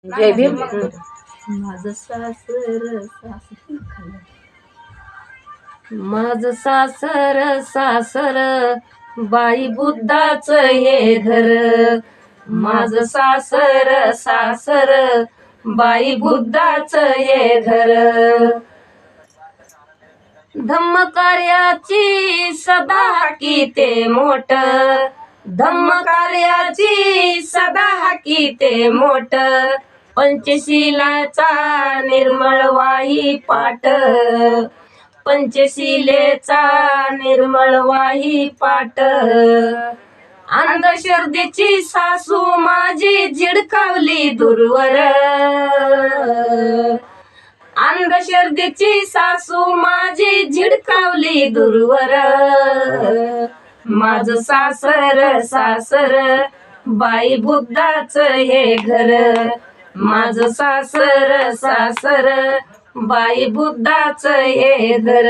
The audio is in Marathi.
जय भीम. माझं सासर माझं सासर सासर बाई बुद्धाच हे घर. माझं सासर सासर बाई बुद्धाच हे घर. धम्म कार्याची सदा की ते मोठ. धम्म कार्याची सदा की ते मोठ. पंचशिलाचा निर्मळ वाही पाठ. पंचशिलेचा निर्मळ वाही पाठ. अंधश्रद्धेची सासू माझी झिडकावली दूरवर. अंधश्रद्धेची सासू माझी झिडकावली दूरवर. माझं सासर सासर बाई बुद्धाच हे घर. माझं सासर सासर बाई बुद्धाच हे घर.